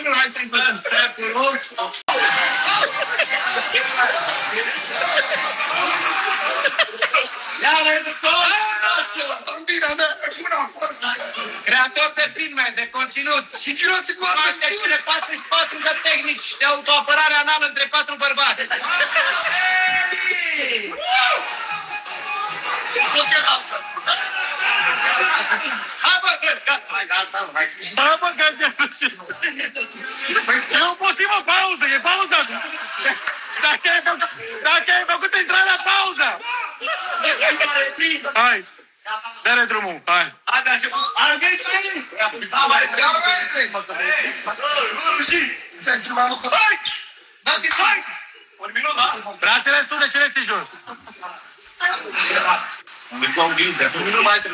nu, hai să-i vedem. Creator de filme, de conținut. Și chiroții cu astea cele 44 de tehnici de autoapărare anală între 4 bărbați. Hai mă, gata. Eu pot mă, pauză, e pauza. Dacă ai făcut intrarea, pauza. Hai. Dă-le drumul, hai. Hai, de început. Hai, găi, hai! Un minut, da? Brațele sus, de cele ți jos. Un minut mai să...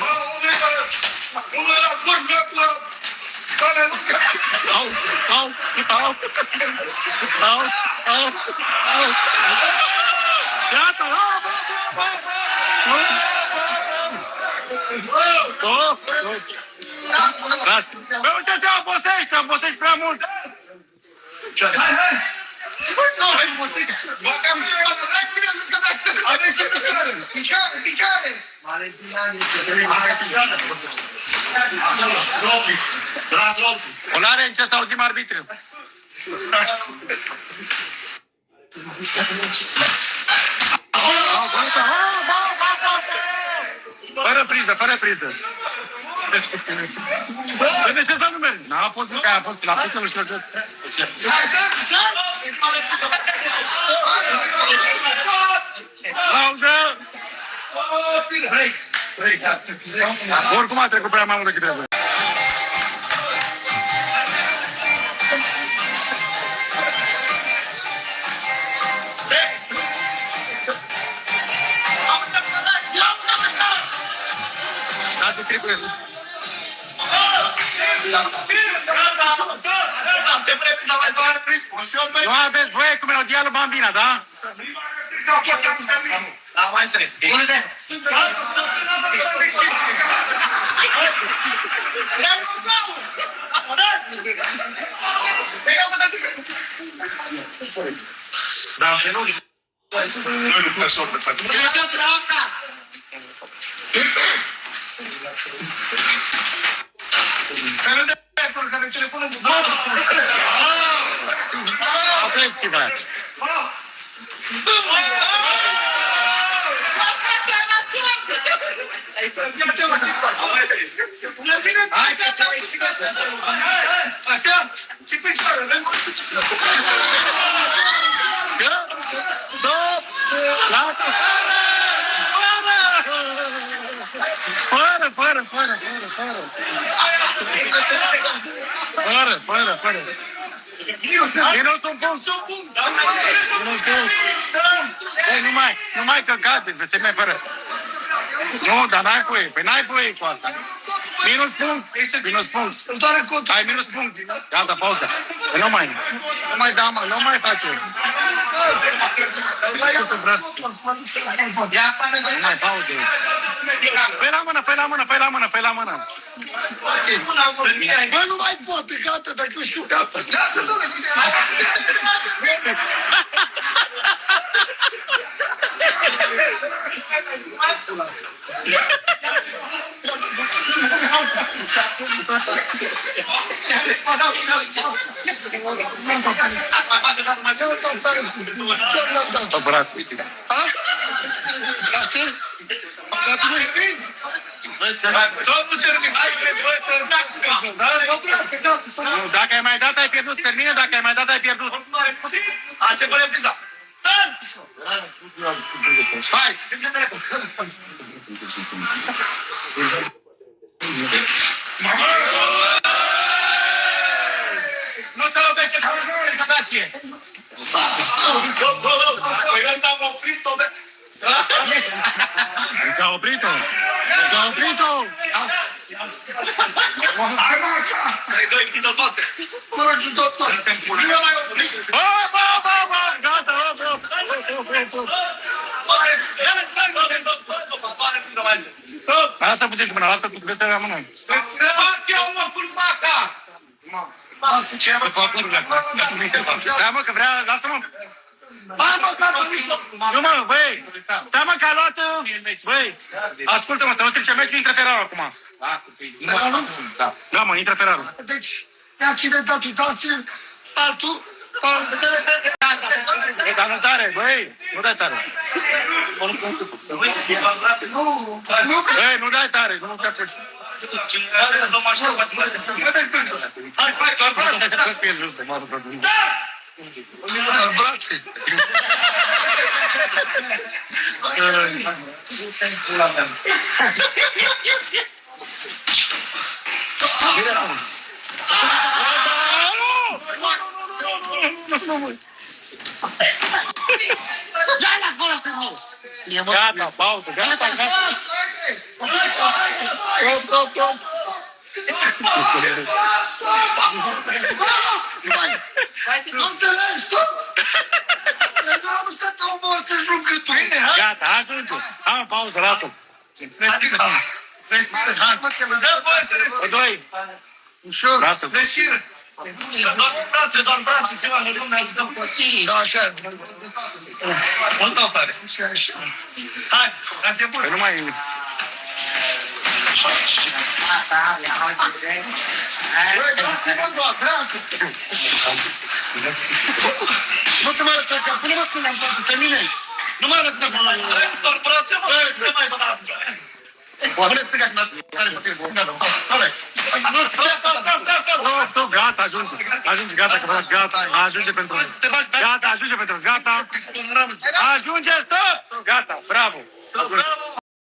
Unul la corp, la... Gata, bă, uite-te, obosești prea mult. Hai! Ce mai stau, hai, obosit? Bă, cam și gata, n-ai bine să scădați. Aveți ce picioare? Picioare! Olare, în ce să auzim arbitrii? Fără priză. De ce să nu mergi? N-a fost, că a fost la priză, nu știu ce. Pauză! Oricum a trecut prea mai mult decât trebuie. Nu aveți voie cu melodia lui Bambina, da? Da, mai strâns. Da, și nu. Nu luptă sortă, frate. Care de acolo, care telefonul cu... Asta e schimbat. Hai, că te-ai strigat. Așa, și picioarele. Fără. Minus un punct. Nu mai căcate, se mai fără. Nu, dar n-ai voie. Păi n-ai voie cu asta. Minus punct. Hai, minus punct. Gata, pauză. Păi nu mai da, mă, nu mai face. Nu mai pauză. Fă la mână. Bă, nu mai pot, e gata, dacă nu știu gata. Gata, doamne, Brațe, uite. Brațe? Nu, dacă ai mai dat, ai pierdut. Termină, dacă ai mai dat, ai pierdut. Începem repriza. Stai! Stai! Nu se lovește pe cazacie! Păi ăsta am oprit-o de... Ți-a oprit-o! Hai, Marca! Hai, doi, închid-o toate! Mă rog, doctor! Nu mă mai oprit! Bă! Gata, Lasă puțin cu mâna, lasă cu vestea la mână. Fac eu, mă, cu Marca! Ce să fac lucrurile astea? Da, mă, că vrea, lasă-mă. Hai, mă, gata, Nu, mă, băi, stai, mă, că a luat, băi, ascultă-mă, să nu strice meciul, intră Ferrarul acum. Da, mă, intră Ferrarul. Deci, te-a accidentat tu, dați-l, altul, Băi, dar nu tare, băi, nu dai tare. Băi, nu dai tare, nu te apuci. Hai, doar brațe. Ia-l acolo frumos. Gata, pauză, gata, gata. Stop. Nu înțelegi, stop! Nu am stat omul ăsta să-și rugă tu. Gata, ajunge. Hai, mă, pauză, lasă-l. Respiră, hai. Pe doi. Ușor. Lasă-l. Doar brațe, ceva, nu ne ajutăm cu Da, așa. mult au tare. Așa. Hai, la început. Păi nu mai... Nu te mai lăsa capul, nu mă spune am făcut pe mine. Nu mai lăsa capul. Doar brațe, mă, nu mai băgat. Oamenii stânga când are pe tine, spune nu. Stop, gata, ajunge. Ajunge, gata, că vreau, gata. Ajunge pentru noi. Gata, ajunge pentru noi, gata. Ajunge, stop! Gata, bravo. Bravo.